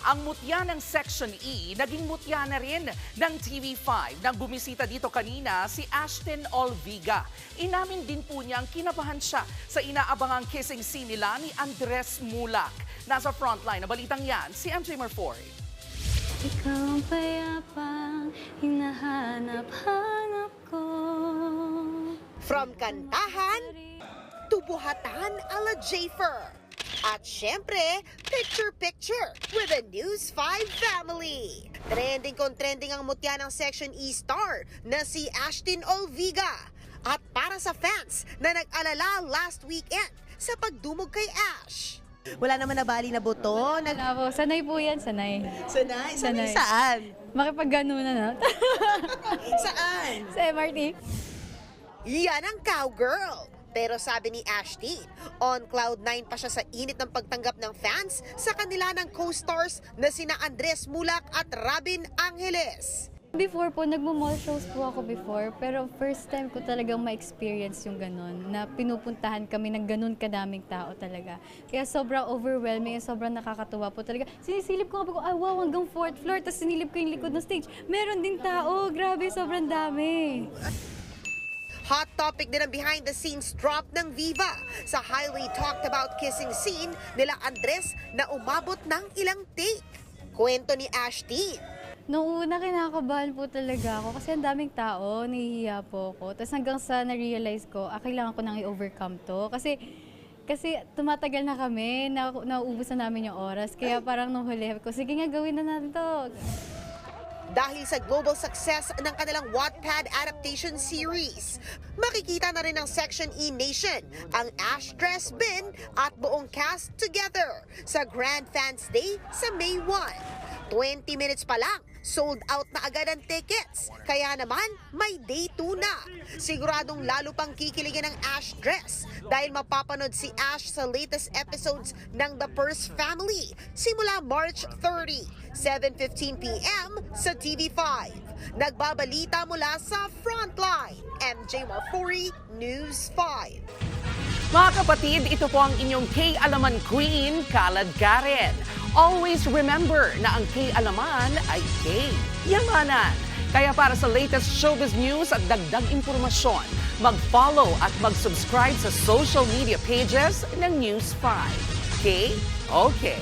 Ang mutya ng Section E, naging mutya na rin ng TV5 nang bumisita dito kanina si Ashton Olviga. Inamin din po niyang kinabahan siya sa inaabangang kissing scene nila ni Andres Mulak. Nasa frontline na balitang yan, si MJ Marfori. Ikaw ang payapang hinahanap-hanap ko. From kantahan, tubuhatan ala Jafer. At syempre, picture-picture with the News 5 family. Trending ang mutya ng Section E star na si Ashton Olviga. At para sa fans na nag-alala last weekend sa pagdumog kay Ash. Wala naman nabali na buto. Wala po. Sanay po yan, sanay. Sanay? Sanay. Saan? Makipagganunan na. Saan? Sa MRT. Yan ang cowgirl. Pero sabi ni Ashton, on cloud 9 pa siya sa init ng pagtanggap ng fans sa kanila ng co-stars na sina Andres Mulak at Robin Angeles. Before po, nagmo-mall shows po ako before, pero first time ko talagang ma-experience yung ganun, na pinupuntahan kami ng ganun kadaming tao talaga. Kaya sobrang overwhelming, sobrang nakakatuwa po talaga. Sinisilip ko, ay wow, hanggang 4th floor, tapos sinilip ko yung likod ng stage. Meron ding tao, grabe, sobrang dami. Hot topic din ang behind-the-scenes drop ng Viva sa highly talked about kissing scene nila Andres na umabot ng ilang take. Kwento ni Ashton. Noong una, kinakabahan po talaga ako kasi ang daming tao, nahihiya po ako. Tapos hanggang sa na-realize ko, kailangan ko nang i-overcome to. Kasi tumatagal na kami, nauubos na namin yung oras. Kaya parang nung huli ko, sige nga, gawin na natin to. Dahil sa global success ng kanilang Wattpad adaptation series, makikita na rin ng Section E Nation ang Ash Dress Bin at buong cast together sa Grand Fans Day sa May 1. 20 minutes pa lang, sold out na agad ang tickets. Kaya naman, may day 2 na. Siguradong lalo pang kikiligin ng Ash Dress dahil mapapanood si Ash sa latest episodes ng The Purse Family simula March 30, 7:15 p.m. sa TV5. Nagbabalita mula sa Frontline, MJ Marfori, News 5. Mga kapatid, ito po ang inyong K-Alaman Queen, Kalad Karen. Always remember na ang K-Alaman ay K-Yamanan. Kaya para sa latest showbiz news at dagdag impormasyon, mag-follow at mag-subscribe sa social media pages ng News 5. K? Okay.